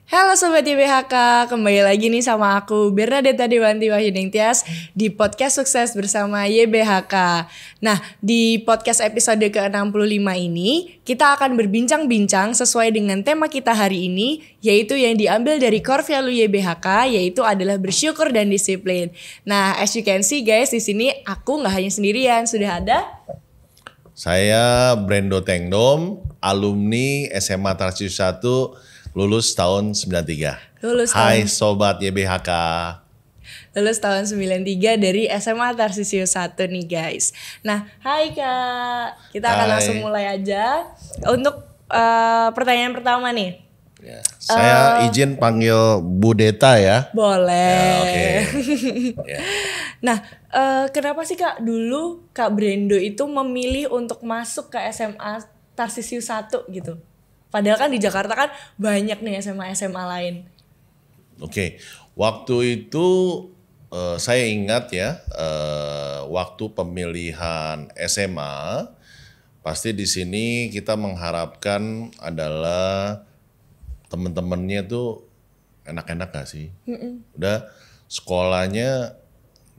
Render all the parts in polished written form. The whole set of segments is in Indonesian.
Halo Sobat YBHK, kembali lagi nih sama aku Bernadetta Dewanti Wahyuding Tias di podcast sukses bersama YBHK. Nah, di podcast episode ke-65 ini kita akan berbincang-bincang sesuai dengan tema kita hari ini, yaitu yang diambil dari core value YBHK, yaitu adalah bersyukur dan disiplin. Nah, as you can see guys, di sini aku nggak hanya sendirian, sudah ada saya Brendo Tengdom, alumni SMA Tarsius 1, lulus tahun 93. Hai Sobat YBHK. Lulus tahun 93 dari SMA Tarsius 1 nih guys. Nah, hai Kak. Kita akan langsung mulai aja. Untuk pertanyaan pertama nih. Ya, saya izin panggil Bu Deta ya. Boleh. Ya, oke. Ya. Nah, kenapa sih Kak dulu Kak Brendo itu memilih untuk masuk ke SMA Tarsius 1 gitu? Padahal kan di Jakarta kan banyak nih SMA lain. Oke, waktu itu saya ingat ya, waktu pemilihan SMA, pasti di sini kita mengharapkan adalah teman-temannya tuh enak-enak gak sih? Udah sekolahnya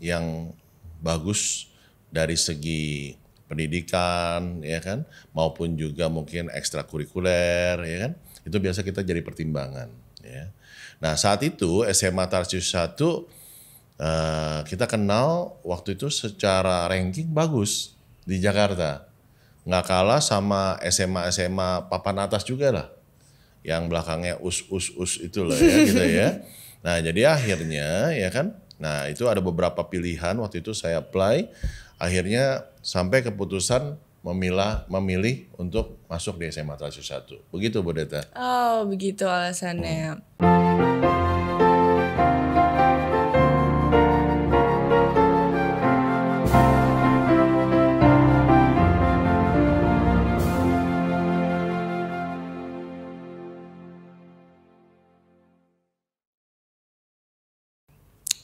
yang bagus dari segi pendidikan ya kan, maupun juga mungkin ekstrakurikuler ya kan, itu biasa kita jadi pertimbangan ya. Nah saat itu SMA Tarsius 1 kita kenal waktu itu secara ranking bagus di Jakarta, nggak kalah sama SMA papan atas juga lah, yang belakangnya us itu lah ya gitu ya. Nah jadi akhirnya ya kan, nah itu ada beberapa pilihan waktu itu saya apply, akhirnya sampai keputusan memilih untuk masuk di SMA Tarsius 1. Begitu Bu Deta. Oh begitu alasannya.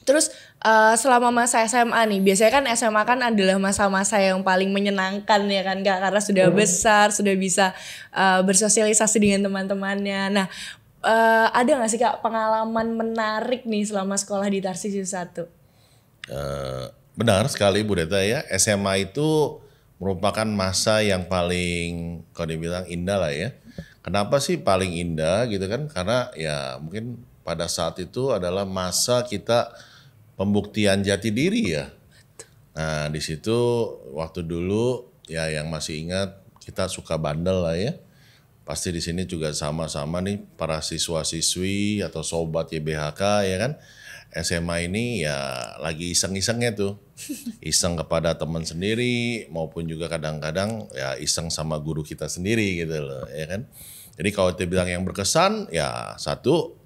Terus selama masa SMA nih, biasanya kan SMA kan adalah masa-masa yang paling menyenangkan ya kan Kak, karena sudah besar, sudah bisa bersosialisasi dengan teman-temannya. Nah, ada gak sih Kak pengalaman menarik nih selama sekolah di Tarsius 1? Benar sekali Bu Deta ya, SMA itu merupakan masa yang paling kalau dibilang indah lah ya. Kenapa sih paling indah gitu kan? Karena ya mungkin pada saat itu adalah masa kita pembuktian jati diri ya. Nah di situ waktu dulu ya yang masih ingat kita suka bandel lah ya. Pasti di sini juga sama-sama nih para siswa-siswi atau sobat YBHK ya kan. SMA ini ya lagi iseng-isengnya tuh. Iseng kepada teman sendiri maupun juga kadang-kadang ya iseng sama guru kita sendiri gitu loh ya kan. Jadi kalau kita bilang yang berkesan ya satu,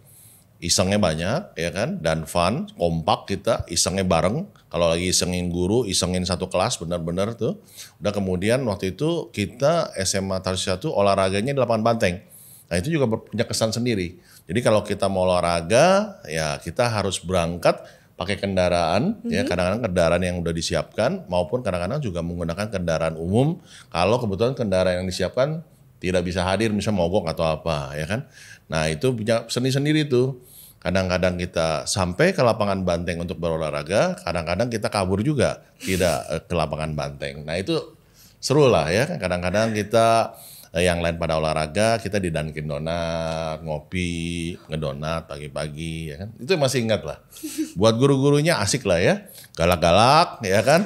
isengnya banyak ya kan, dan fun, kompak kita, isengnya bareng. Kalau lagi isengin guru, isengin satu kelas benar-benar tuh. Udah kemudian waktu itu kita SMA Tarsius 1 olahraganya di lapangan banteng. Nah itu juga punya kesan sendiri. Jadi kalau kita mau olahraga ya kita harus berangkat pakai kendaraan ya, kadang-kadang kendaraan yang udah disiapkan maupun kadang-kadang juga menggunakan kendaraan umum kalau kebetulan kendaraan yang disiapkan tidak bisa hadir, misalnya mogok atau apa ya kan. Nah itu punya seni sendiri tuh. Kadang-kadang kita sampai ke lapangan banteng untuk berolahraga, kadang-kadang kita kabur juga tidak ke lapangan banteng. Nah itu seru lah ya, kadang-kadang kita yang lain pada olahraga, kita di Dunkin Donat, ngopi, ngedonat pagi-pagi ya kan. Itu masih ingat lah. Buat guru-gurunya asik lah ya, galak-galak ya kan.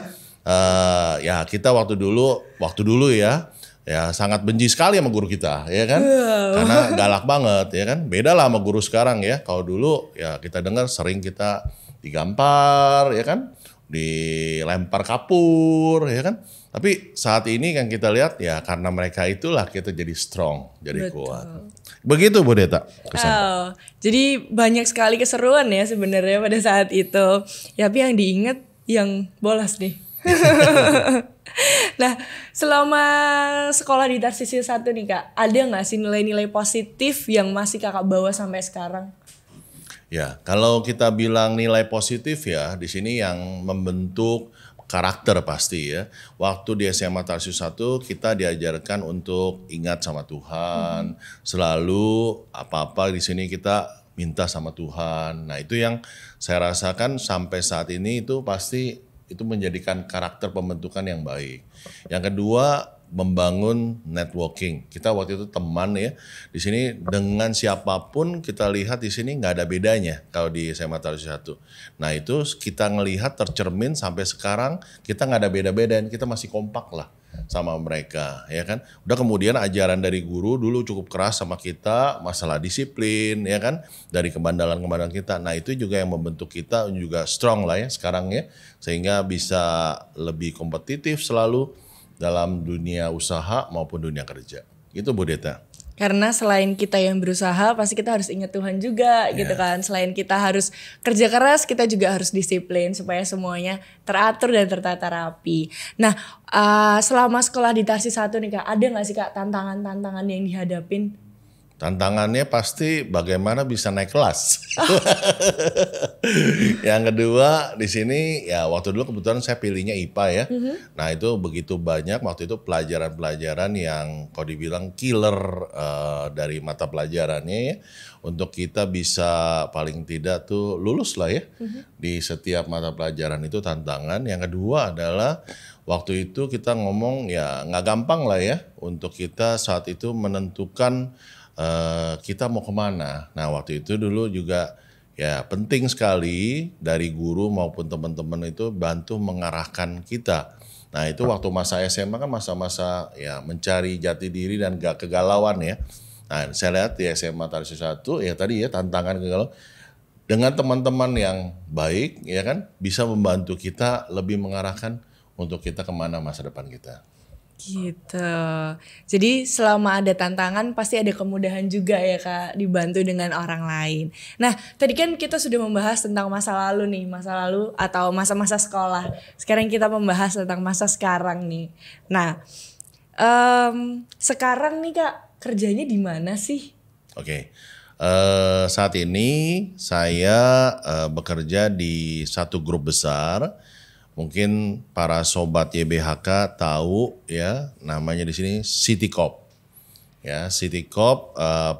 Ya kita waktu dulu ya sangat benci sekali sama guru kita ya kan, karena galak banget ya kan. Beda lah sama guru sekarang ya. Kalau dulu ya kita dengar sering kita digampar ya kan, dilempar kapur ya kan. Tapi saat ini kan kita lihat ya karena mereka itulah kita jadi strong, jadi kuat. Begitu Bu Deta. Oh, jadi banyak sekali keseruan ya sebenarnya pada saat itu. Ya, tapi yang diingat yang bolos nih. Nah, selama sekolah di Tarsius 1 nih Kak, ada gak sih nilai-nilai positif yang masih Kakak bawa sampai sekarang? Ya, kalau kita bilang nilai positif ya, di sini yang membentuk karakter pasti ya. Waktu di SMA Tarsius 1 kita diajarkan untuk ingat sama Tuhan, selalu apa-apa di sini kita minta sama Tuhan. Nah itu yang saya rasakan sampai saat ini itu pasti itu menjadikan karakter pembentukan yang baik. Yang kedua, membangun networking. Kita waktu itu teman ya. Di sini dengan siapapun kita lihat di sini nggak ada bedanya kalau di SMA Tarsi 1. Nah itu kita ngelihat tercermin sampai sekarang kita nggak ada beda-bedain. Kita masih kompak lah sama mereka, ya kan. Udah kemudian ajaran dari guru dulu cukup keras sama kita, masalah disiplin, ya kan. Dari kebandalan-kebandalan kita. Nah itu juga yang membentuk kita juga strong lah ya sekarang ya. Sehingga bisa lebih kompetitif selalu dalam dunia usaha maupun dunia kerja. Itu Bu Deta. Karena selain kita yang berusaha, pasti kita harus ingat Tuhan juga gitu kan. Selain kita harus kerja keras, kita juga harus disiplin supaya semuanya teratur dan tertata rapi. Nah, selama sekolah di Tarsis 1 nih Kak, ada gak sih Kak tantangan-tantangan yang dihadapin? Tantangannya pasti bagaimana bisa naik kelas. Yang kedua di sini ya waktu dulu kebetulan saya pilihnya IPA ya. Nah itu begitu banyak waktu itu pelajaran-pelajaran yang kalau dibilang killer dari mata pelajarannya ya. Untuk kita bisa paling tidak tuh lulus lah ya. Di setiap mata pelajaran itu tantangan. Yang kedua adalah waktu itu kita ngomong ya nggak gampang lah ya. Untuk kita saat itu menentukan kita mau kemana. Nah waktu itu dulu juga ya penting sekali dari guru maupun teman-teman itu bantu mengarahkan kita. Nah itu waktu masa SMA kan masa-masa ya mencari jati diri dan gak kegalauan ya. Nah saya lihat di SMA Tarsis 1 ya tadi ya tantangan kegalauan. Dengan teman-teman yang baik ya kan bisa membantu kita lebih mengarahkan untuk kita kemana masa depan kita. Gitu. Jadi selama ada tantangan pasti ada kemudahan juga ya Kak, dibantu dengan orang lain. Nah tadi kan kita sudah membahas tentang masa lalu nih, masa lalu atau masa-masa sekolah. Sekarang kita membahas tentang masa sekarang nih. Nah sekarang nih Kak kerjanya di mana sih? Oke. Saat ini saya bekerja di satu grup besar. Mungkin para sobat YBHK tahu ya namanya di sini City Corp. Ya, City Corp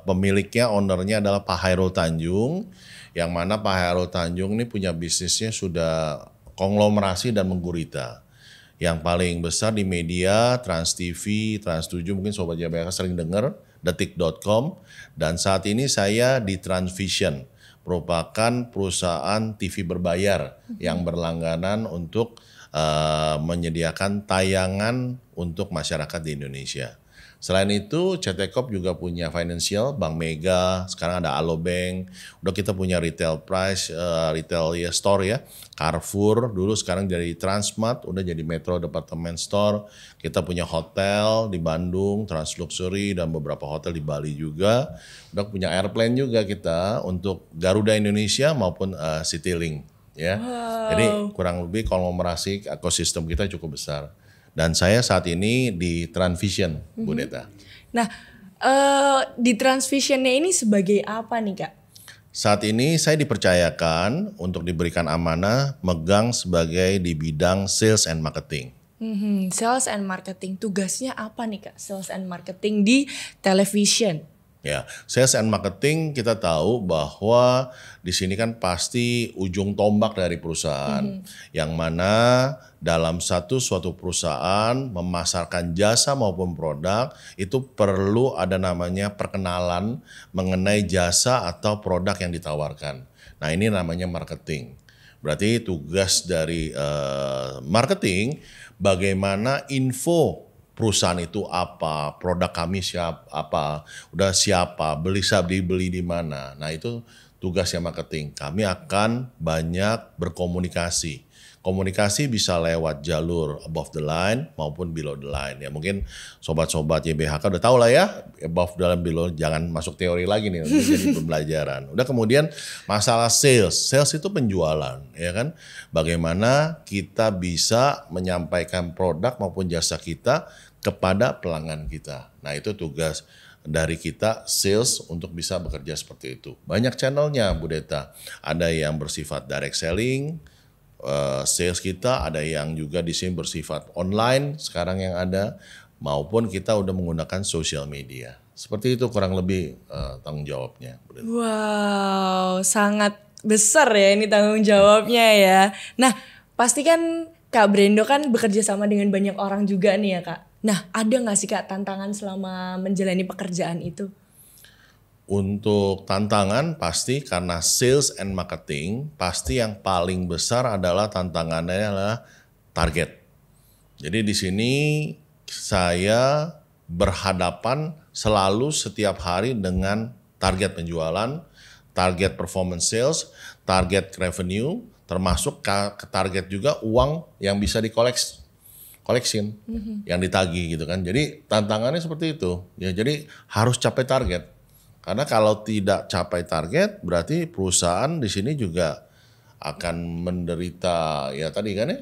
pemiliknya ownernya adalah Pak Hairul Tanjung, yang mana Pak Hairul Tanjung ini punya bisnisnya sudah konglomerasi dan menggurita. Yang paling besar di media Trans TV, Trans 7 mungkin sobat YBHK sering dengar, detik.com, dan saat ini saya di Transvision, merupakan perusahaan TV berbayar yang berlangganan untuk menyediakan tayangan untuk masyarakat di Indonesia. Selain itu CT Corp juga punya financial, Bank Mega, sekarang ada Alobank, udah kita punya retail price, retail ya, store ya, Carrefour, dulu sekarang jadi Transmart, udah jadi Metro Department Store, kita punya hotel di Bandung, Trans Luxury, dan beberapa hotel di Bali juga, udah punya airplane juga kita untuk Garuda Indonesia maupun Citylink ya. Wow. Jadi kurang lebih konglomerasi ekosistem kita cukup besar. Dan saya saat ini di Transvision, Bu Deta. Nah, di Transvisionnya ini sebagai apa nih Kak? Saat ini saya dipercayakan untuk diberikan amanah megang sebagai di bidang sales and marketing. Sales and marketing, tugasnya apa nih Kak? Sales and marketing di television. Ya, sales and marketing kita tahu bahwa di sini kan pasti ujung tombak dari perusahaan, yang mana dalam suatu perusahaan memasarkan jasa maupun produk itu perlu ada namanya perkenalan mengenai jasa atau produk yang ditawarkan. Nah ini namanya marketing. Berarti tugas dari marketing bagaimana info perusahaan itu apa, produk kami siapa, udah siapa, beli di mana. Nah itu tugasnya marketing. Kami akan banyak berkomunikasi. Komunikasi bisa lewat jalur above the line maupun below the line. Ya mungkin sobat-sobat YBHK udah tahu lah ya, above the line, below, jangan masuk teori lagi nih, ini jadi pembelajaran. Udah kemudian masalah sales. Sales itu penjualan, ya kan? Bagaimana kita bisa menyampaikan produk maupun jasa kita kepada pelanggan kita. Nah itu tugas dari kita sales untuk bisa bekerja seperti itu. Banyak channelnya Bu Deta. Ada yang bersifat direct selling, sales kita, ada yang juga di sini bersifat online sekarang yang ada, maupun kita udah menggunakan social media. Seperti itu kurang lebih tanggung jawabnya. Wow, sangat besar ya ini tanggung jawabnya ya. Nah, pasti kan Kak Brendo kan bekerja sama dengan banyak orang juga nih ya Kak. Nah, ada gak sih Kak tantangan selama menjalani pekerjaan itu? Untuk tantangan pasti karena sales and marketing, pasti yang paling besar adalah tantangannya adalah target. Jadi di sini saya berhadapan selalu setiap hari dengan target penjualan, target performance sales, target revenue, termasuk ke target juga uang yang bisa koleksin, yang ditagih gitu kan. Jadi tantangannya seperti itu. Ya, jadi harus capai target. Karena kalau tidak capai target, berarti perusahaan di sini juga akan menderita ya tadi kan ya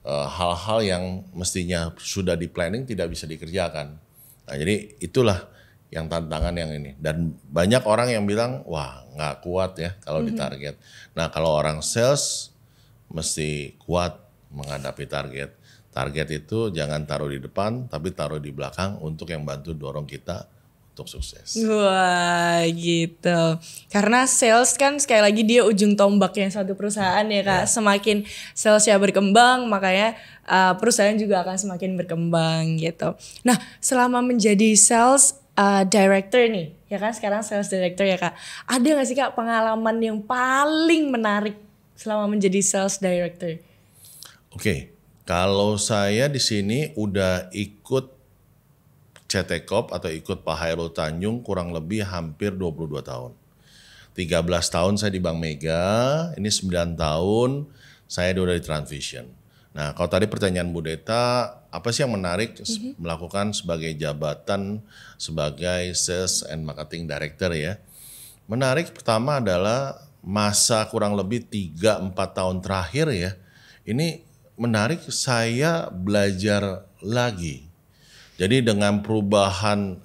hal-hal yang mestinya sudah di planning tidak bisa dikerjakan. Nah, jadi itulah yang tantangan yang ini. Dan banyak orang yang bilang, wah nggak kuat ya kalau di target. Nah, kalau orang sales mesti kuat menghadapi target. Target itu jangan taruh di depan, tapi taruh di belakang untuk yang bantu dorong kita untuk sukses. Wah gitu. Karena sales kan sekali lagi dia ujung tombaknya suatu perusahaan ya Kak. Semakin salesnya berkembang makanya perusahaan juga akan semakin berkembang gitu. Nah selama menjadi sales director nih ya kan, sekarang sales director ya Kak. Ada gak sih Kak pengalaman yang paling menarik selama menjadi sales director? Oke, kalau saya di sini udah ikut CT Corp atau ikut Pak Hairul Tanjung kurang lebih hampir 22 tahun. 13 tahun saya di Bank Mega, ini 9 tahun saya udah di Transvision. Nah kalau tadi pertanyaan Bu Deta, apa sih yang menarik melakukan sebagai jabatan sebagai Sales and Marketing Director ya. Menarik pertama adalah masa kurang lebih 3-4 tahun terakhir ya. Ini menarik saya belajar lagi. Jadi dengan perubahan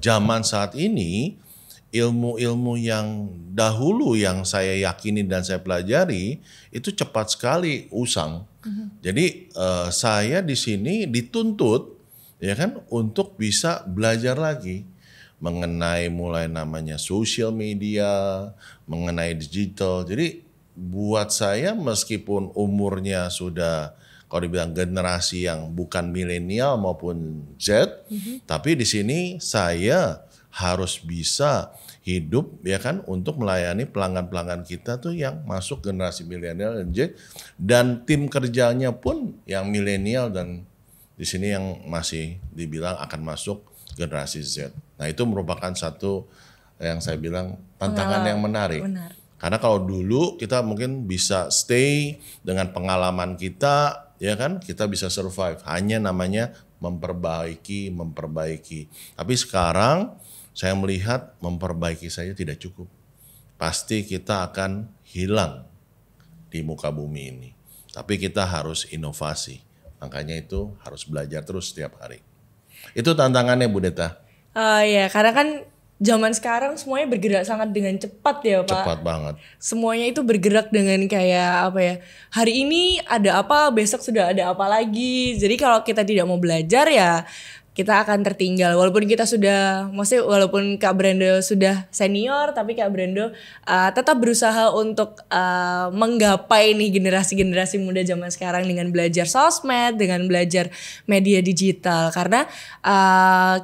zaman saat ini, ilmu-ilmu yang dahulu yang saya yakini dan saya pelajari itu cepat sekali usang. Jadi saya di sini dituntut ya kan untuk bisa belajar lagi mengenai mulai namanya social media, mengenai digital. Jadi buat saya meskipun umurnya sudah kalau dibilang generasi yang bukan milenial maupun Z, tapi di sini saya harus bisa hidup ya kan untuk melayani pelanggan-pelanggan kita tuh yang masuk generasi milenial dan Z, dan tim kerjanya pun yang milenial dan di sini yang masih dibilang akan masuk generasi Z. Nah itu merupakan satu yang saya bilang tantangan yang menarik. Karena kalau dulu kita mungkin bisa stay dengan pengalaman kita, ya kan, kita bisa survive. Hanya namanya memperbaiki. Tapi sekarang saya melihat memperbaiki saja tidak cukup. Pasti kita akan hilang di muka bumi ini. Tapi kita harus inovasi. Makanya itu harus belajar terus setiap hari. Itu tantangannya Bu Deta. Ya, karena kan zaman sekarang semuanya bergerak sangat dengan cepat ya Pak. Cepat banget. Semuanya itu bergerak dengan kayak apa ya. Hari ini ada apa, besok sudah ada apa lagi. Jadi kalau kita tidak mau belajar ya kita akan tertinggal. Walaupun kita sudah, maksudnya walaupun Kak Brendo sudah senior, tapi Kak Brendo tetap berusaha untuk menggapai nih generasi-generasi muda zaman sekarang dengan belajar sosmed, dengan belajar media digital. Karena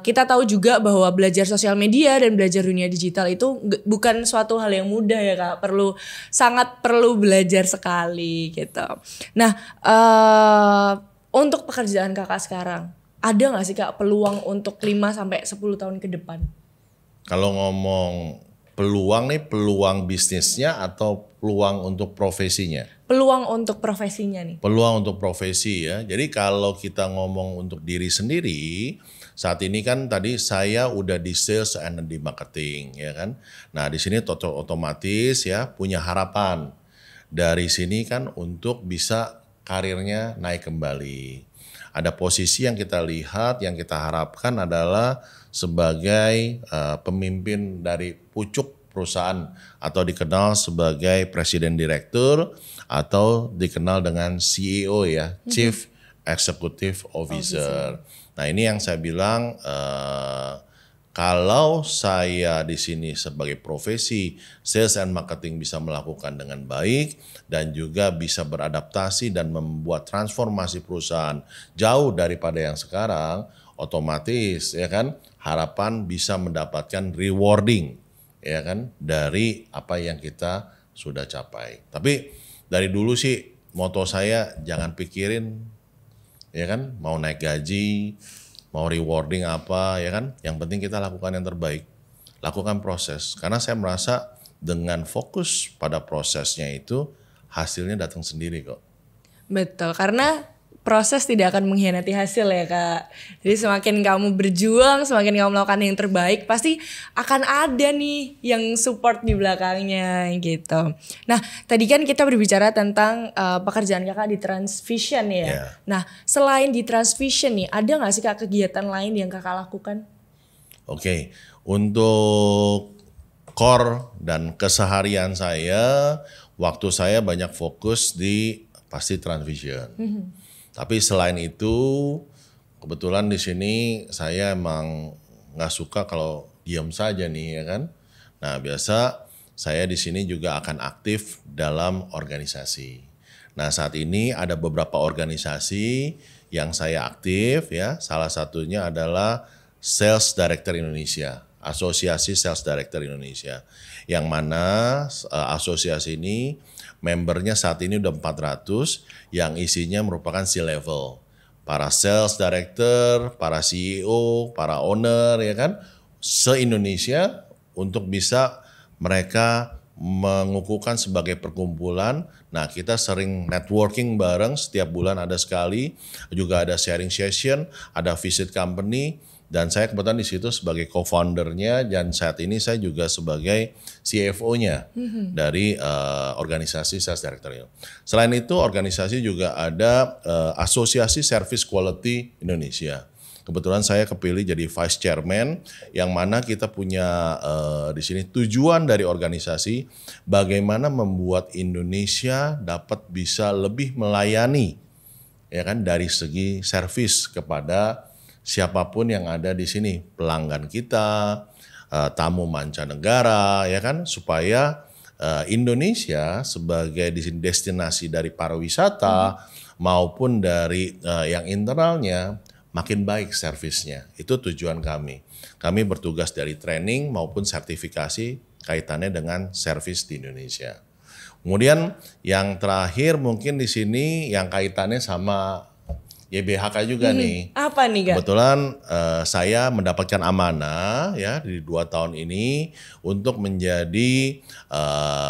kita tahu juga bahwa belajar sosial media dan belajar dunia digital itu bukan suatu hal yang mudah ya Kak. Sangat perlu belajar sekali gitu. Nah, untuk pekerjaan Kakak sekarang, ada gak sih Kak peluang untuk 5-10 tahun ke depan? Kalau ngomong peluang nih, peluang bisnisnya atau peluang untuk profesinya? Peluang untuk profesinya nih. Peluang untuk profesi ya. Jadi kalau kita ngomong untuk diri sendiri, saat ini kan tadi saya udah di sales and di marketing ya kan. Nah di sini otomatis ya punya harapan dari sini kan untuk bisa karirnya naik kembali. Ada posisi yang kita lihat, yang kita harapkan adalah sebagai pemimpin dari pucuk perusahaan atau dikenal sebagai presiden direktur atau dikenal dengan CEO ya, Chief Executive Officer. Nah ini yang saya bilang kalau saya di sini sebagai profesi sales and marketing bisa melakukan dengan baik dan juga bisa beradaptasi dan membuat transformasi perusahaan jauh daripada yang sekarang, otomatis ya kan harapan bisa mendapatkan rewarding ya kan dari apa yang kita sudah capai. Tapi dari dulu sih moto saya jangan pikirin ya kan mau naik gaji, mau rewarding apa ya kan, yang penting kita lakukan yang terbaik, lakukan proses. Karena saya merasa dengan fokus pada prosesnya itu hasilnya datang sendiri kok. Betul, karena proses tidak akan mengkhianati hasil ya Kak. Jadi semakin kamu berjuang, semakin kamu melakukan yang terbaik, pasti akan ada nih yang support di belakangnya gitu. Nah tadi kan kita berbicara tentang pekerjaan Kakak di Transvision ya. Yeah. Nah selain di Transvision nih, ada gak sih Kak kegiatan lain yang Kakak lakukan? Oke, untuk core dan keseharian saya, waktu saya banyak fokus di pasti Transvision. Tapi selain itu, kebetulan di sini saya emang nggak suka kalau diam saja nih ya kan. Nah biasa saya di sini juga akan aktif dalam organisasi. Nah saat ini ada beberapa organisasi yang saya aktif ya. Salah satunya adalah Sales Director Indonesia, Asosiasi Sales Director Indonesia. Yang mana asosiasi ini membernya saat ini udah 400 yang isinya merupakan C-level. Para sales director, para CEO, para owner ya kan se-Indonesia untuk bisa mereka mengukuhkan sebagai perkumpulan. Nah, kita sering networking bareng setiap bulan ada sekali, juga ada sharing session, ada visit company. Dan saya kebetulan di situ sebagai co-foundernya dan saat ini saya juga sebagai CFO-nya dari organisasi Sales Director. Selain itu organisasi juga ada Asosiasi Service Quality Indonesia. Kebetulan saya kepilih jadi Vice Chairman yang mana kita punya di sini tujuan dari organisasi bagaimana membuat Indonesia dapat bisa lebih melayani ya kan dari segi service kepada siapapun yang ada di sini, pelanggan kita, tamu mancanegara, ya kan, supaya Indonesia sebagai destinasi dari pariwisata maupun dari yang internalnya makin baik servisnya. Itu tujuan kami. Kami bertugas dari training maupun sertifikasi kaitannya dengan servis di Indonesia. Kemudian yang terakhir mungkin di sini yang kaitannya sama YBHK juga nih. Apa nih Kak? Kebetulan saya mendapatkan amanah ya di 2 tahun ini untuk menjadi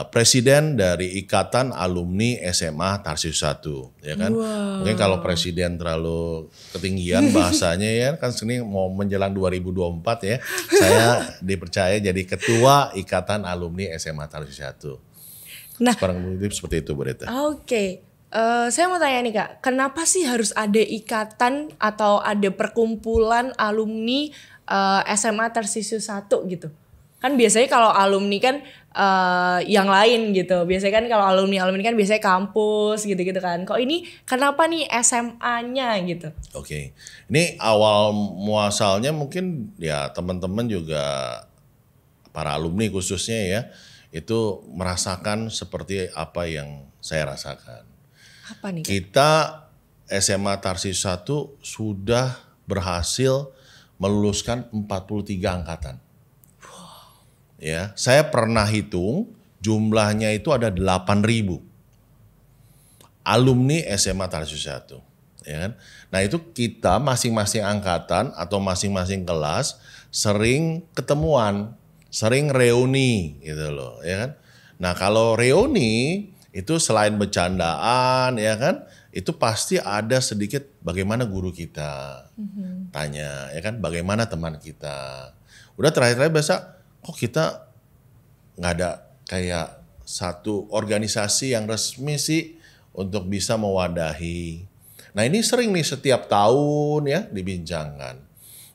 presiden dari Ikatan Alumni SMA Tarsius 1 ya kan. Wow. Mungkin kalau presiden terlalu ketinggian bahasanya ya kan sini mau menjelang 2024 ya. Saya dipercaya jadi ketua Ikatan Alumni SMA Tarsius 1. Nah, seperti itu Bu Rita. Oke. Saya mau tanya nih Kak, kenapa sih harus ada ikatan atau ada perkumpulan alumni SMA Tarsius 1 gitu? Kan biasanya kalau alumni kan yang lain gitu. Biasanya kan kalau alumni kan biasanya kampus gitu-gitu kan. Kok ini kenapa nih SMA-nya gitu? Oke. Ini awal muasalnya mungkin ya teman-teman juga para alumni khususnya ya itu merasakan seperti apa yang saya rasakan. Apa nih Kak? Kita SMA Tarsius 1 sudah berhasil meluluskan 43 angkatan. Ya, saya pernah hitung jumlahnya itu ada 8.000 alumni SMA Tarsius 1. Ya kan? Nah itu kita masing-masing angkatan atau masing-masing kelas sering ketemuan, sering reuni gitu loh, ya kan? Nah kalau reuni itu selain bercandaan ya kan, itu pasti ada sedikit bagaimana guru kita, tanya ya kan, bagaimana teman kita. Udah terakhir-terakhir biasa, kok kita nggak ada kayak satu organisasi yang resmi sih untuk bisa mewadahi. Nah ini sering nih setiap tahun ya dibincangkan.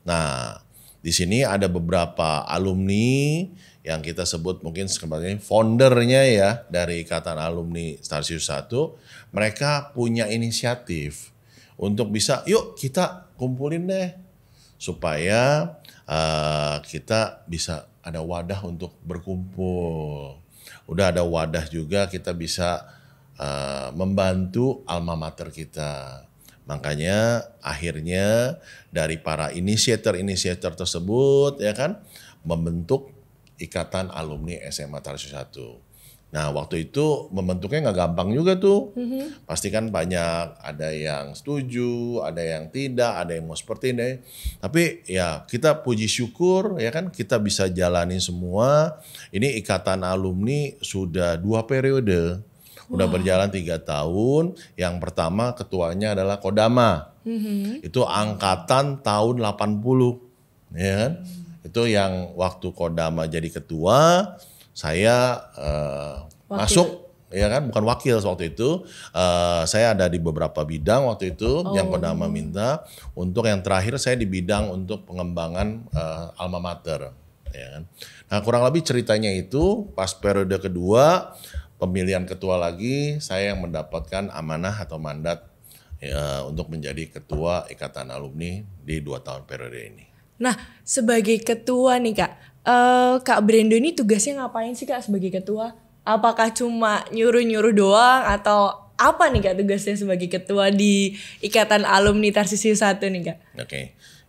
Nah di sini ada beberapa alumni yang kita sebut mungkin sebenarnya foundernya ya dari Ikatan Alumni Tarsius 1, mereka punya inisiatif untuk bisa yuk kita kumpulin deh supaya kita bisa ada wadah untuk berkumpul. Udah ada wadah juga kita bisa membantu alma mater kita. Makanya akhirnya dari para inisiator tersebut ya kan membentuk Ikatan Alumni SMA Tarsius 1. Nah waktu itu membentuknya nggak gampang juga tuh. Pasti kan banyak, ada yang setuju, ada yang tidak, ada yang mau seperti ini. Tapi ya kita puji syukur ya kan kita bisa jalani semua. Ini Ikatan Alumni sudah 2 periode. Udah berjalan 3 tahun. Yang pertama ketuanya adalah Kodama. Itu angkatan tahun 80. Ya kan? Itu yang waktu Kodama jadi ketua, saya masuk, ya kan, bukan wakil waktu itu. Saya ada di beberapa bidang waktu itu yang Kodama minta. Untuk yang terakhir saya di bidang untuk pengembangan alma mater. Ya kan? Nah kurang lebih ceritanya itu pas periode kedua, pemilihan ketua lagi, saya yang mendapatkan amanah atau mandat ya, untuk menjadi ketua Ikatan Alumni di 2 tahun periode ini. Nah, sebagai ketua nih Kak, Kak Brendo ini tugasnya ngapain sih Kak sebagai ketua? Apakah cuma nyuruh-nyuruh doang atau apa nih Kak tugasnya sebagai ketua di Ikatan Alumni Tarsius 1 nih Kak? Oke.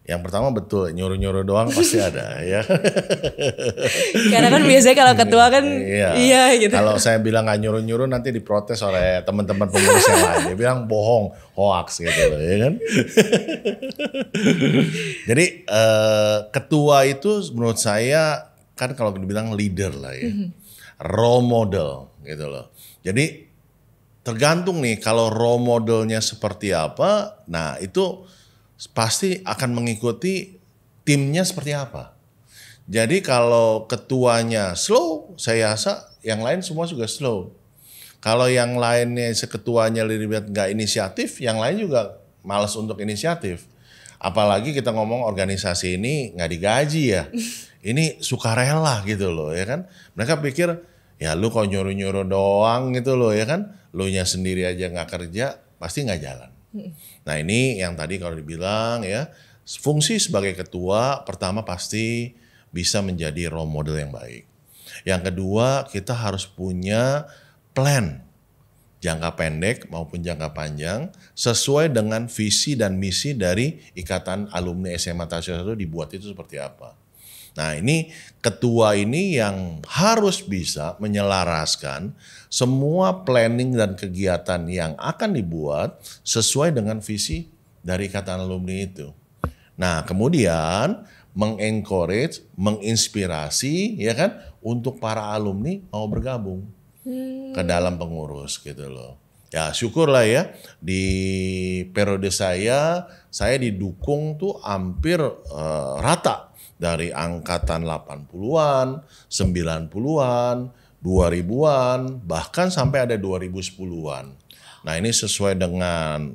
Yang pertama betul, nyuruh-nyuruh doang pasti ada ya. Karena kan biasanya kalau ketua kan iya gitu. Kalau saya bilang nggak nyuruh-nyuruh nanti diprotes oleh teman-teman pengurus yang lain. Dia bilang bohong, hoax gitu loh ya kan. Jadi ketua itu menurut saya kan kalau dibilang leader lah ya. Role model gitu loh. Jadi tergantung nih kalau role modelnya seperti apa, nah itu pasti akan mengikuti timnya seperti apa. Jadi kalau ketuanya slow, saya rasa yang lain semua juga slow. Kalau yang lainnya seketuanya lihat nggak inisiatif, yang lain juga malas untuk inisiatif. Apalagi kita ngomong organisasi ini nggak digaji ya. Ini sukarela gitu loh ya kan. Mereka pikir ya lu kalau nyuruh-nyuruh doang gitu loh ya kan. Lu nya sendiri aja nggak kerja, pasti nggak jalan. Nah ini yang tadi kalau dibilang ya, fungsi sebagai ketua pertama pasti bisa menjadi role model yang baik. Yang kedua kita harus punya plan jangka pendek maupun jangka panjang sesuai dengan visi dan misi dari Ikatan Alumni SMA Tarsius 1 dibuat itu seperti apa. Nah ini ketua ini yang harus bisa menyelaraskan semua planning dan kegiatan yang akan dibuat sesuai dengan visi dari Ikatan Alumni itu. Nah kemudian mengencourage, menginspirasi ya kan untuk para alumni mau bergabung ke dalam pengurus gitu loh. Ya syukurlah ya di periode saya didukung tuh hampir rata. Dari angkatan 80-an, 90-an, 2000-an, bahkan sampai ada 2010-an. Nah ini sesuai dengan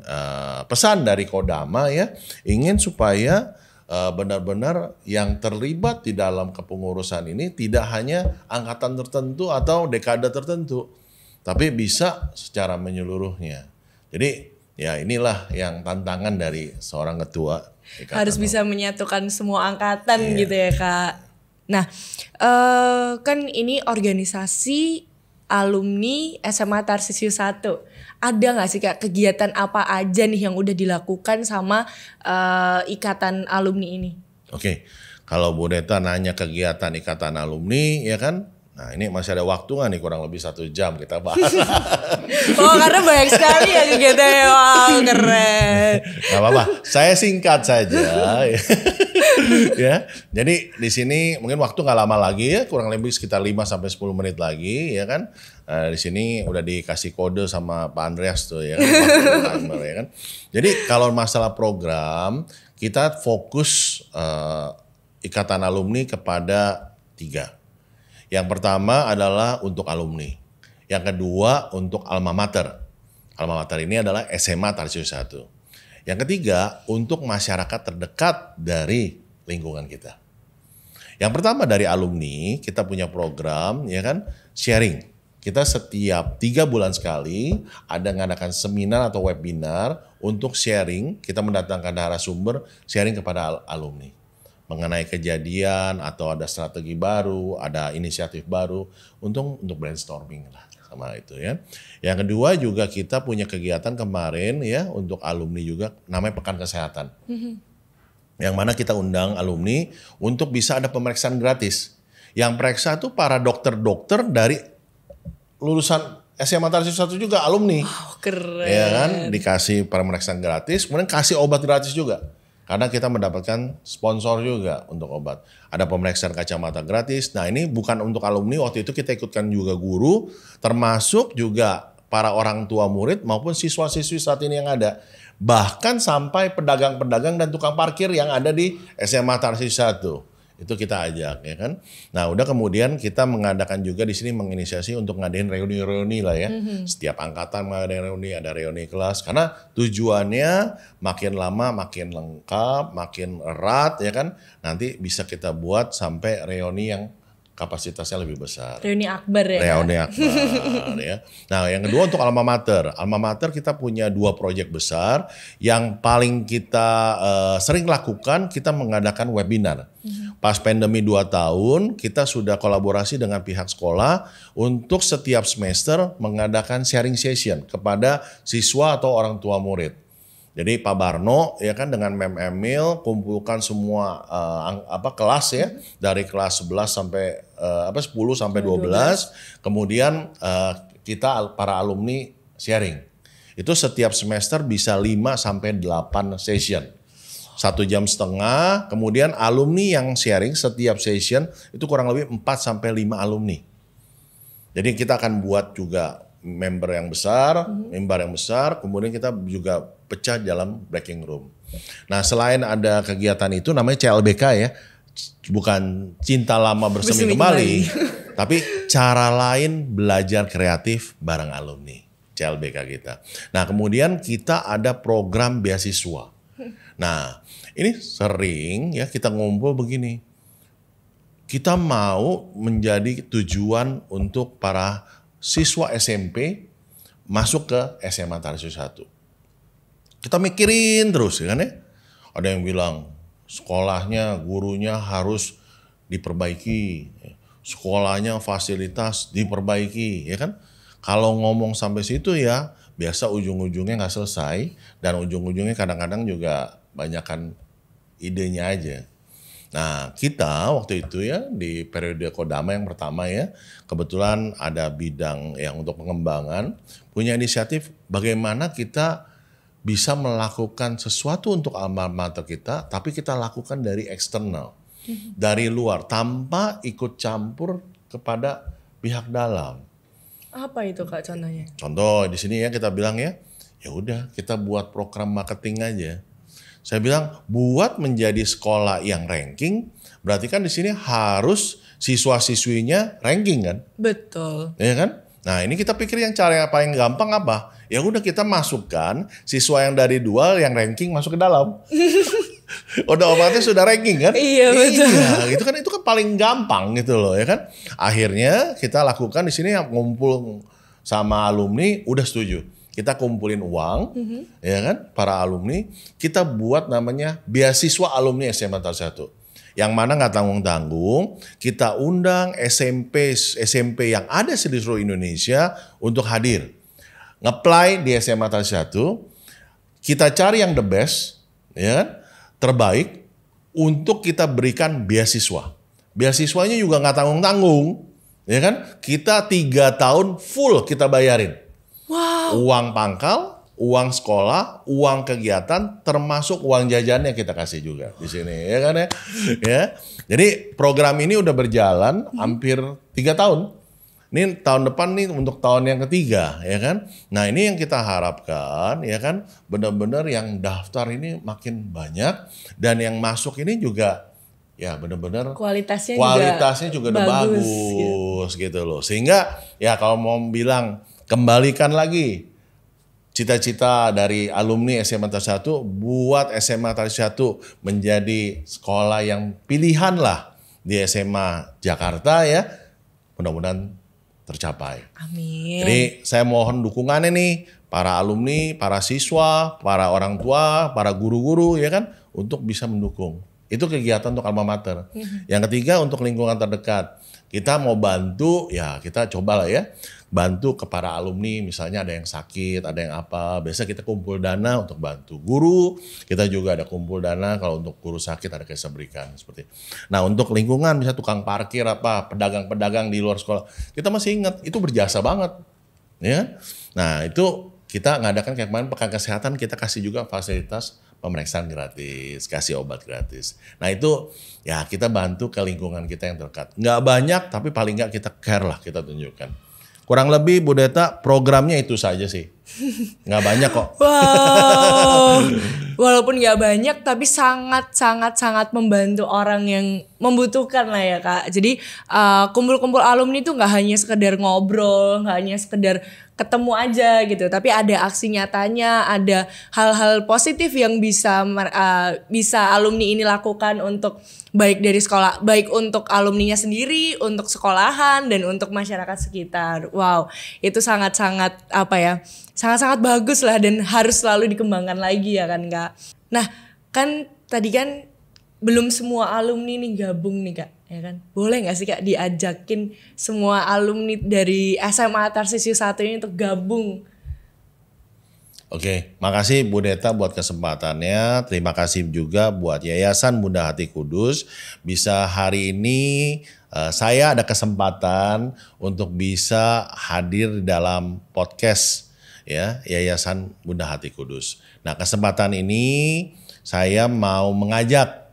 pesan dari Kodama ya, ingin supaya benar-benar yang terlibat di dalam kepengurusan ini tidak hanya angkatan tertentu atau dekade tertentu, tapi bisa secara menyeluruhnya. Jadi ya inilah yang tantangan dari seorang ketua. Harus bisa menyatukan semua angkatan gitu ya Kak. Nah kan ini organisasi alumni SMA Tarsius 1. Ada gak sih Kak kegiatan apa aja nih yang udah dilakukan sama Ikatan Alumni ini? Oke, kalau Bu Neta nanya kegiatan Ikatan Alumni ya kan. Nah ini masih ada waktu nggak nih kurang lebih 1 jam kita bahas. Oh karena banyak sekali ya kegiatannya, wow keren. Gak apa-apa, saya singkat saja. Ya, jadi di sini mungkin waktu nggak lama lagi ya, kurang lebih sekitar 5-10 menit lagi ya kan. Di sini udah dikasih kode sama Pak Andreas tuh ya kan. Ya kan? Jadi kalau masalah program kita fokus Ikatan Alumni kepada 3. Yang pertama adalah untuk alumni. Yang kedua untuk alma mater. Alma mater ini adalah SMA Tarsius 1. Yang ketiga untuk masyarakat terdekat dari lingkungan kita. Yang pertama dari alumni kita punya program ya kan sharing. kita setiap 3 bulan sekali ada ngadakan seminar atau webinar untuk sharing, kita mendatangkan narasumber sharing kepada alumni mengenai kejadian atau ada strategi baru, ada inisiatif baru untuk brainstorming lah sama itu ya. Yang kedua juga kita punya kegiatan kemarin ya untuk alumni juga namanya Pekan Kesehatan. Yang mana kita undang alumni untuk bisa ada pemeriksaan gratis. Yang periksa tuh para dokter-dokter dari lulusan SMA Tarsius 1 juga alumni. Oh, keren. Ya kan, dikasih pemeriksaan gratis, kemudian kasih obat gratis juga. Karena kita mendapatkan sponsor juga untuk obat. Ada pemeriksaan kacamata gratis. Nah ini bukan untuk alumni, waktu itu kita ikutkan juga guru, termasuk juga para orang tua murid maupun siswa-siswi saat ini yang ada. Bahkan sampai pedagang-pedagang dan tukang parkir yang ada di SMA Tarsius 1. Itu kita ajak ya kan. Nah udah kemudian kita mengadakan juga di sini menginisiasi untuk ngadain reuni-reuni lah ya. Setiap angkatan mengadain reuni, ada reuni kelas. Karena tujuannya makin lama makin lengkap, makin erat ya kan. Nanti bisa kita buat sampai reuni yang kapasitasnya lebih besar. Reuni akbar ya. Reuni akbar ya. Nah, yang kedua untuk alma mater. Alma mater kita punya 2 proyek besar. Yang paling kita sering lakukan, kita mengadakan webinar. Pas pandemi 2 tahun, kita sudah kolaborasi dengan pihak sekolah untuk setiap semester mengadakan sharing session kepada siswa atau orang tua murid. Jadi Pak Barno ya kan dengan Mem Emil kumpulkan semua kelas ya dari kelas 11 sampai 10 sampai 12. Kemudian kita para alumni sharing. Itu setiap semester bisa 5 sampai 8 session. 1,5 jam, kemudian alumni yang sharing setiap session itu kurang lebih 4 sampai 5 alumni. Jadi kita akan buat juga member yang besar, kemudian kita juga pecah dalam breaking room. Nah selain ada kegiatan itu namanya CLBK ya, bukan cinta lama bersemi kembali, tapi cara lain belajar kreatif bareng alumni, CLBK kita. Nah kemudian kita ada program beasiswa. Nah ini sering ya kita ngumpul begini, kita mau menjadi tujuan untuk para siswa SMP masuk ke SMA Tarsius 1. Kita mikirin terus ya kan ya. Ada yang bilang sekolahnya, gurunya harus diperbaiki. Sekolahnya fasilitas diperbaiki ya kan. Kalau ngomong sampai situ ya biasa ujung-ujungnya nggak selesai. Dan ujung-ujungnya kadang-kadang juga banyakkan idenya aja. Nah kita waktu itu ya di periode Kodama yang pertama ya kebetulan ada bidang yang untuk pengembangan punya inisiatif bagaimana kita bisa melakukan sesuatu untuk alma mater kita tapi kita lakukan dari eksternal dari luar tanpa ikut campur kepada pihak dalam. Apa itu Kak contohnya? Contoh di sini ya kita bilang ya udah kita buat program marketing aja. Saya bilang buat menjadi sekolah yang ranking, berarti kan di sini harus siswa-siswinya ranking kan? Betul. Ya kan? Nah ini kita pikir yang cara yang paling gampang apa? Ya udah kita masukkan siswa yang dari 2 yang ranking masuk ke dalam. Udah otomatis sudah ranking kan? Iya betul. Iya, itu kan paling gampang gitu loh ya kan? Akhirnya kita lakukan di sini yang ngumpul sama alumni udah setuju. Kita kumpulin uang, ya kan, para alumni. Kita buat namanya beasiswa alumni SMA Tarsius 1. Yang mana nggak tanggung-tanggung, kita undang SMP yang ada di seluruh Indonesia untuk hadir. Nge-apply di SMA Tarsius 1, kita cari yang the best, ya kan, terbaik, untuk kita berikan beasiswa. Beasiswanya juga nggak tanggung-tanggung, ya kan. Kita 3 tahun full kita bayarin. Wow. Uang pangkal, uang sekolah, uang kegiatan, termasuk uang jajannya kita kasih juga di sini, ya kan ya. Ya. Jadi program ini udah berjalan hampir 3 tahun. Ini tahun depan nih untuk tahun yang ketiga, ya kan. Nah ini yang kita harapkan, ya kan, benar-benar yang daftar ini makin banyak dan yang masuk ini juga ya benar-benar kualitasnya juga udah bagus gitu loh. Sehingga ya kalau mau bilang kembalikan lagi cita-cita dari alumni SMA Tarsius 1 buat SMA Tarsius 1 menjadi sekolah yang pilihan lah di SMA Jakarta ya. Mudah-mudahan tercapai. Amin. Jadi saya mohon dukungannya nih para alumni, para siswa, para orang tua, para guru-guru ya kan untuk bisa mendukung. Itu kegiatan untuk alma mater. Yang ketiga untuk lingkungan terdekat. Kita mau bantu ya kita cobalah ya bantu ke para alumni, misalnya ada yang sakit, ada yang apa, biasa kita kumpul dana untuk bantu. Guru, kita juga ada kumpul dana kalau untuk guru sakit ada kita berikan seperti. Nah, untuk lingkungan bisa tukang parkir apa, pedagang-pedagang di luar sekolah. Kita masih ingat itu berjasa banget. Ya. Nah, itu kita ngadakan kayak kemarin pekan kesehatan kita kasih juga fasilitas pemeriksaan gratis, kasih obat gratis. Nah, itu ya kita bantu ke lingkungan kita yang terdekat. Nggak banyak tapi paling nggak kita care lah, kita tunjukkan. Kurang lebih Bu Deta programnya itu saja sih. Nggak banyak kok. Wow. Walaupun nggak banyak tapi sangat membantu orang yang membutuhkan lah ya Kak. Jadi kumpul-kumpul alumni itu nggak hanya sekedar ngobrol, nggak hanya sekedar ketemu aja gitu, tapi ada aksi nyatanya, ada hal-hal positif yang bisa alumni ini lakukan untuk baik dari sekolah, baik untuk alumninya sendiri, untuk sekolahan dan untuk masyarakat sekitar. Wow, itu sangat-sangat sangat-sangat bagus lah dan harus selalu dikembangkan lagi ya kan Kak. Nah kan tadi kan belum semua alumni nih gabung nih Kak, ya kan? Boleh nggak sih Kak diajakin semua alumni dari SMA Tarsisius 1 ini untuk gabung? Oke, makasih Bu Deta buat kesempatannya. Terima kasih juga buat Yayasan Bunda Hati Kudus. Bisa hari ini saya ada kesempatan untuk bisa hadir di dalam podcast ya Yayasan Bunda Hati Kudus. Nah, kesempatan ini saya mau mengajak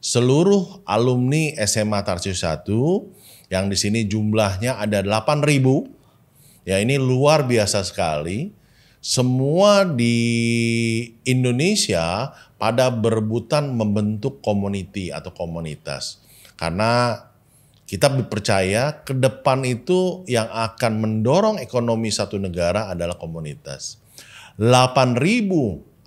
seluruh alumni SMA Tarsisius 1 yang di sini jumlahnya ada 8.000. Ya, ini luar biasa sekali. Semua di Indonesia pada berebutan membentuk community atau komunitas. Karena kita percaya ke depan itu yang akan mendorong ekonomi satu negara adalah komunitas. 8.000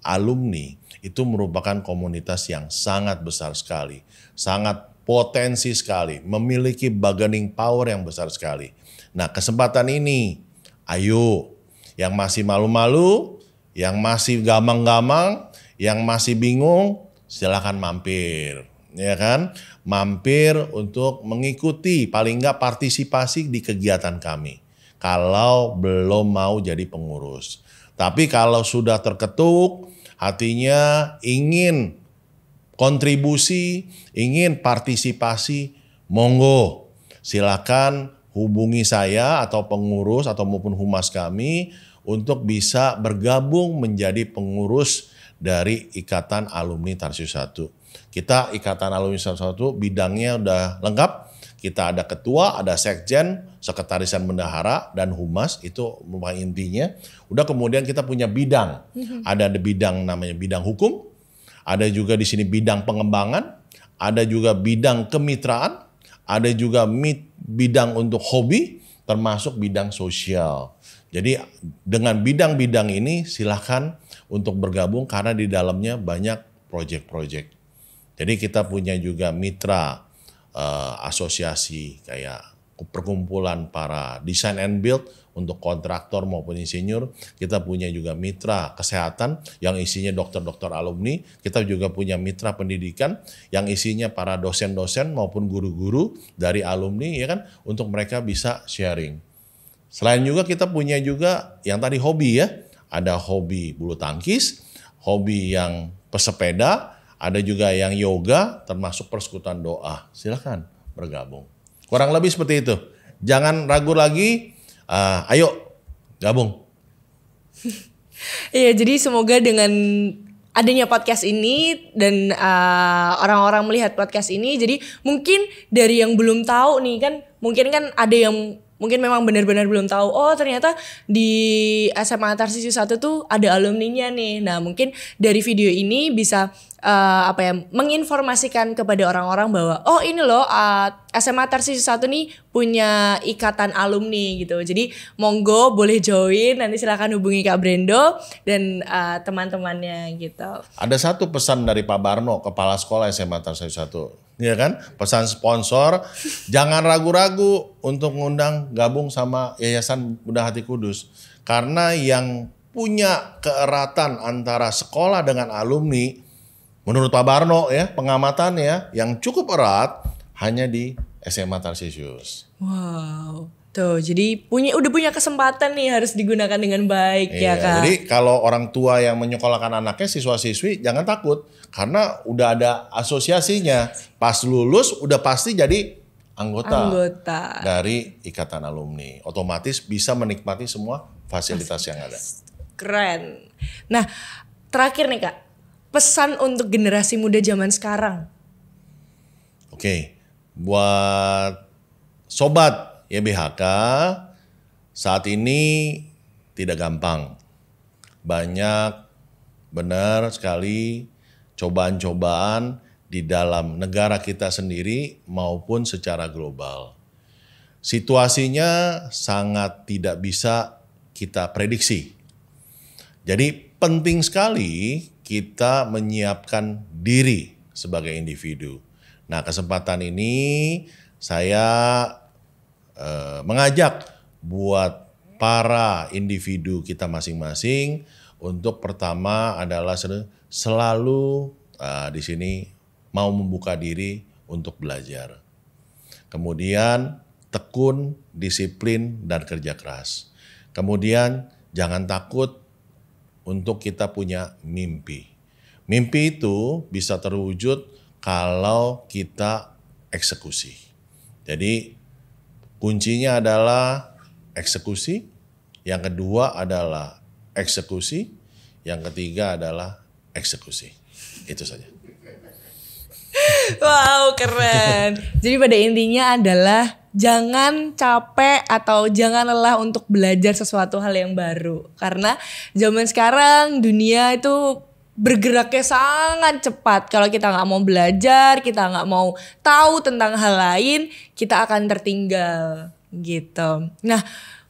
alumni itu merupakan komunitas yang sangat besar sekali, sangat potensi sekali, memiliki bargaining power yang besar sekali. Nah, kesempatan ini, ayo yang masih malu-malu, yang masih gamang-gamang, yang masih bingung, silakan mampir, ya kan? Mampir untuk mengikuti, paling nggak partisipasi di kegiatan kami. Kalau belum mau jadi pengurus, tapi kalau sudah terketuk, hatinya ingin kontribusi, ingin partisipasi, monggo silakan hubungi saya atau pengurus atau maupun humas kami untuk bisa bergabung menjadi pengurus dari Ikatan Alumni Tarsisius 1. Kita Ikatan Alumni Tarsisius 1 bidangnya udah lengkap. Kita ada ketua, ada sekjen, sekretarisan bendahara, dan humas, itu merupakan intinya. Udah kemudian kita punya bidang. Ada bidang namanya bidang hukum, ada juga di sini bidang pengembangan, ada juga bidang kemitraan, ada juga bidang untuk hobi, termasuk bidang sosial. Jadi dengan bidang-bidang ini silahkan untuk bergabung karena di dalamnya banyak proyek-proyek. Jadi kita punya juga mitra asosiasi kayak perkumpulan para design and build untuk kontraktor maupun insinyur. Kita punya juga mitra kesehatan yang isinya dokter-dokter alumni. Kita juga punya mitra pendidikan yang isinya para dosen-dosen maupun guru-guru dari alumni ya kan untuk mereka bisa sharing. Selain juga kita punya juga yang tadi hobi ya. Ada hobi bulu tangkis, hobi yang pesepeda, ada juga yang yoga, termasuk persekutuan doa. Silakan bergabung. Kurang lebih seperti itu. Jangan ragu lagi. Ayo gabung. Iya, jadi semoga dengan adanya podcast ini dan orang-orang melihat podcast ini, jadi mungkin dari yang belum tahu nih kan, mungkin kan ada yang mungkin memang benar-benar belum tahu, oh ternyata di SMA Tarsisius 1 tuh ada alumninya nih. Nah mungkin dari video ini bisa menginformasikan kepada orang-orang bahwa oh ini loh SMA Tarsisius 1 nih punya ikatan alumni gitu. Jadi monggo boleh join, nanti silakan hubungi Kak Brendo dan teman-temannya gitu. Ada satu pesan dari Pak Barno, Kepala Sekolah SMA Tarsayu 1. Iya kan? Pesan sponsor, jangan ragu-ragu untuk ngundang gabung sama Yayasan Buddha Hati Kudus. Karena yang punya keeratan antara sekolah dengan alumni, menurut Pak Barno ya, pengamatannya yang cukup erat hanya di SMA Tarsius. Wow, tuh jadi udah punya kesempatan nih, harus digunakan dengan baik ya Kak. Jadi kalau orang tua yang menyekolahkan anaknya, siswa-siswi jangan takut karena udah ada asosiasinya. Pas lulus udah pasti jadi anggota dari Ikatan Alumni. Otomatis bisa menikmati semua fasilitas yang ada. Keren. Nah, terakhir nih Kak, pesan untuk generasi muda zaman sekarang. Oke, buat sobat YBHK, saat ini tidak gampang. Banyak benar sekali cobaan-cobaan di dalam negara kita sendiri maupun secara global. Situasinya sangat tidak bisa kita prediksi. Jadi penting sekali kita menyiapkan diri sebagai individu. Nah, kesempatan ini saya mengajak buat para individu kita masing-masing untuk pertama adalah selalu di sini mau membuka diri untuk belajar. Kemudian tekun, disiplin, dan kerja keras. Kemudian jangan takut untuk kita punya mimpi. Mimpi itu bisa terwujud kalau kita eksekusi. Jadi kuncinya adalah eksekusi, yang kedua adalah eksekusi, yang ketiga adalah eksekusi. Itu saja. Wow, keren. Jadi pada intinya adalah jangan capek atau jangan lelah untuk belajar sesuatu hal yang baru. Karena zaman sekarang dunia itu bergeraknya sangat cepat. Kalau kita nggak mau belajar, kita nggak mau tahu tentang hal lain, kita akan tertinggal gitu. Nah,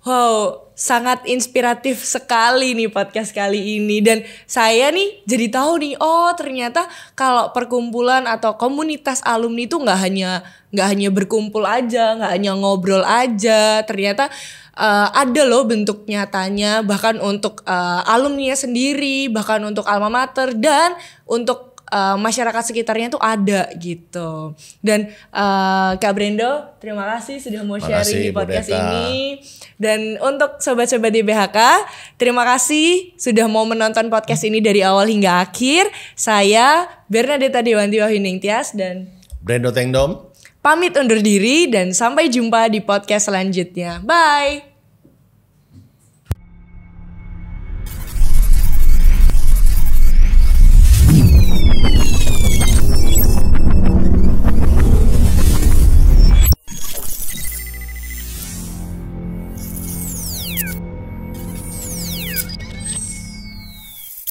wow, sangat inspiratif sekali nih podcast kali ini. Dan saya nih jadi tahu nih, oh ternyata kalau perkumpulan atau komunitas alumni itu nggak hanya berkumpul aja, nggak hanya ngobrol aja. Ternyata ada loh bentuk nyatanya, bahkan untuk alumni sendiri, bahkan untuk alma mater dan untuk masyarakat sekitarnya tuh ada gitu. Dan Kak Brendo, terima kasih sudah mau sharing di podcast ini. Dan untuk sobat-sobat di BHK, terima kasih sudah mau menonton podcast ini dari awal hingga akhir. Saya Bernadetta Dewanti Wahyuningtyas dan Brendo Tengdom pamit undur diri dan sampai jumpa di podcast selanjutnya. Bye.